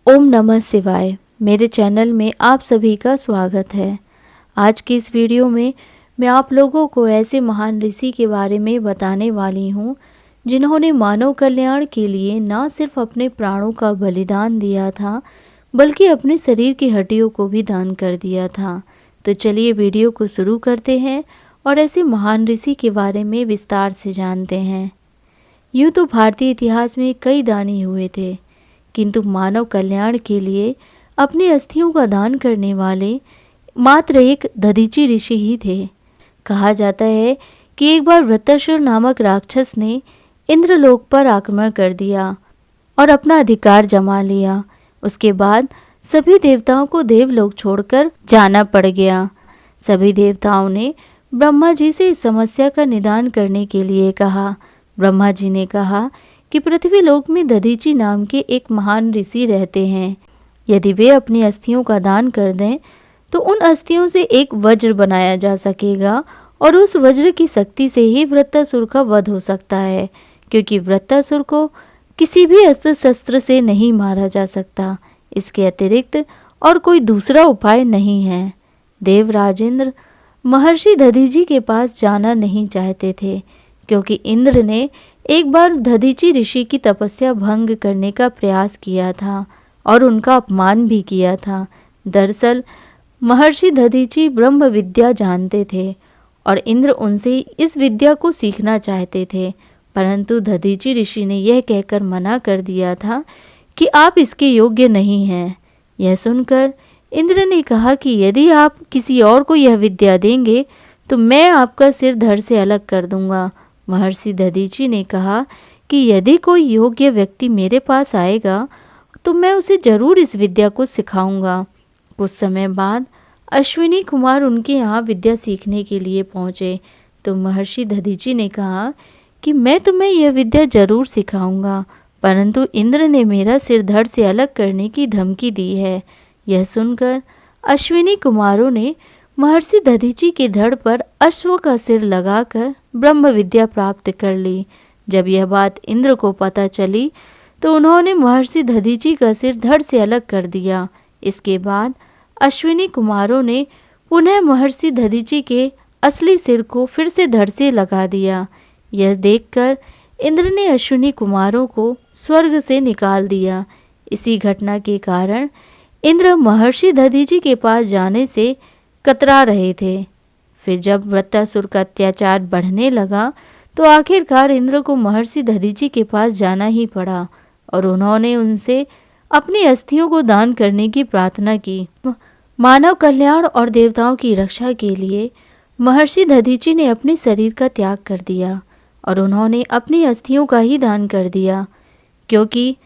ओम नमः शिवाय। मेरे चैनल में आप सभी का स्वागत है। आज की इस वीडियो में मैं आप लोगों को ऐसे महान ऋषि के बारे में बताने वाली हूँ जिन्होंने मानव कल्याण के लिए न सिर्फ अपने प्राणों का बलिदान दिया था बल्कि अपने शरीर की हड्डियों को भी दान कर दिया था। तो चलिए वीडियो को शुरू करते हैं और ऐसे महान ऋषि के बारे में विस्तार से जानते हैं। यूँ तो भारतीय इतिहास में कई दानी हुए थे, किंतु मानव कल्याण के लिए अपनी अस्थियों का दान करने वाले मात्र एक दधीची ऋषि ही थे। कहा जाता है कि एक बार वृत्तासुर नामक राक्षस ने इंद्रलोक पर आक्रमण कर दिया और अपना अधिकार जमा लिया। उसके बाद सभी देवताओं को देवलोक छोड़कर जाना पड़ गया। सभी देवताओं ने ब्रह्मा जी से इस समस्या का निदान करने के लिए कहा। ब्रह्मा जी ने कहा कि पृथ्वी लोक में दधीची नाम के एक महान ऋषि रहते हैं। यदि वे अपनी अस्थियों का दान कर दें तो उन अस्थियों से एक वज्र बनाया जा सकेगा और उस वज्र की शक्ति से ही वृत्तासुर का वध हो सकता है, क्योंकि वृत्तासुर को किसी भी अस्त्र शस्त्र से नहीं मारा जा सकता। इसके अतिरिक्त और कोई दूसरा उपाय नहीं है। देवराजेंद्र महर्षि दधीची के पास जाना नहीं चाहते थे, क्योंकि इंद्र ने एक बार दधीची ऋषि की तपस्या भंग करने का प्रयास किया था और उनका अपमान भी किया था। दरअसल महर्षि दधीची ब्रह्म विद्या जानते थे और इंद्र उनसे इस विद्या को सीखना चाहते थे, परंतु दधीची ऋषि ने यह कहकर मना कर दिया था कि आप इसके योग्य नहीं हैं। यह सुनकर इंद्र ने कहा कि यदि आप किसी और को यह विद्या देंगे तो मैं आपका सिर धड़ से अलग कर दूंगा। महर्षि दधीची ने कहा कि यदि कोई योग्य व्यक्ति मेरे पास आएगा तो मैं उसे जरूर इस विद्या को सिखाऊंगा। कुछ समय बाद अश्विनी कुमार उनके यहाँ विद्या सीखने के लिए पहुँचे तो महर्षि दधीची ने कहा कि मैं तुम्हें यह विद्या जरूर सिखाऊंगा, परंतु इंद्र ने मेरा सिर धड़ से अलग करने की धमकी दी है। यह सुनकर अश्विनी कुमारों ने महर्षि दधीची के धड़ पर अश्व का सिर लगाकर ब्रह्म विद्या प्राप्त कर ली। जब यह बात इंद्र को पता चली तो उन्होंने महर्षि दधीची का सिर धड़ से अलग कर दिया। इसके बाद अश्विनी कुमारों ने पुनः महर्षि दधीची के असली सिर को फिर से धड़ से लगा दिया। यह देखकर इंद्र ने अश्विनी कुमारों को स्वर्ग से निकाल दिया। इसी घटना के कारण इंद्र महर्षि दधीची के पास जाने से कतरा रहे थे। फिर जब वृत्तासुर का अत्याचार बढ़ने लगा तो आखिरकार इंद्र को महर्षि दधीची के पास जाना ही पड़ा और उन्होंने उनसे अपनी अस्थियों को दान करने की प्रार्थना की। मानव कल्याण और देवताओं की रक्षा के लिए महर्षि दधीची ने अपने शरीर का त्याग कर दिया और उन्होंने अपनी अस्थियों का ही दान कर दिया, क्योंकि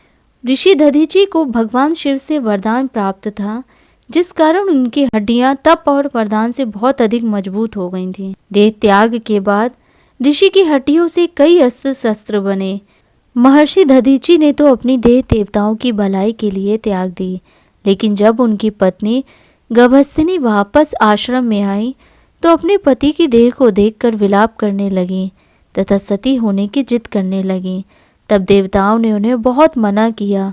ऋषि दधीची को भगवान शिव से वरदान प्राप्त था, जिस कारण उनकी हड्डियां तप और वरदान से बहुत अधिक मजबूत हो गई थीं। देह त्याग के बाद ऋषि की हड्डियों से कई अस्त्र शस्त्र बने। महर्षि दधीची ने तो अपनी देह देवताओं की भलाई के लिए त्याग दी, लेकिन जब उनकी पत्नी गभस्तिनी वापस आश्रम में आई तो अपने पति की देह को देखकर विलाप करने लगी तथा सती होने की जिद करने लगी। तब देवताओं ने उन्हें बहुत मना किया,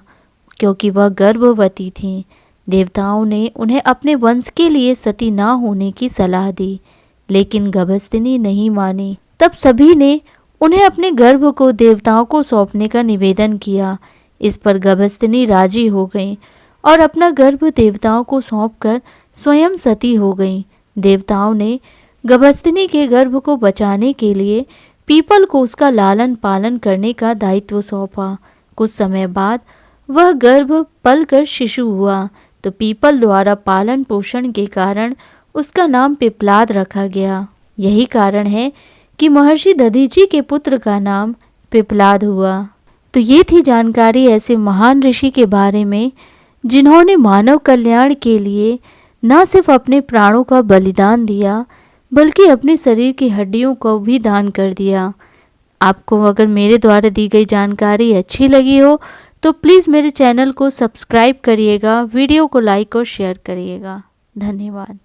क्योंकि वह गर्भवती थीं। देवताओं ने उन्हें अपने वंश के लिए सती ना होने की सलाह दी, लेकिन गभस्तिनी नहीं मानी। तब सभी ने उन्हें अपने गर्भ को देवताओं को सौंपने का निवेदन किया। इस पर गभस्तिनी राजी हो गईं और अपना गर्भ देवताओं को सौंपकर स्वयं सती हो गईं। देवताओं ने गभस्तिनी के गर्भ को बचाने के लिए पीपल को उसका लालन पालन करने का दायित्व सौंपा। कुछ समय बाद वह गर्भ पलकर शिशु हुआ तो पीपल द्वारा पालन पोषण के कारण उसका नाम पिपलाद रखा गया। यही कारण है कि महर्षि दधीची के पुत्र का नाम पिपलाद हुआ। तो ये थी जानकारी ऐसे महान ऋषि के बारे में जिन्होंने मानव कल्याण के लिए न सिर्फ अपने प्राणों का बलिदान दिया बल्कि अपने शरीर की हड्डियों को भी दान कर दिया। आपको अगर मेरे द्वारा दी गई जानकारी अच्छी लगी हो तो प्लीज़ मेरे चैनल को सब्सक्राइब करिएगा, वीडियो को लाइक और शेयर करिएगा। धन्यवाद।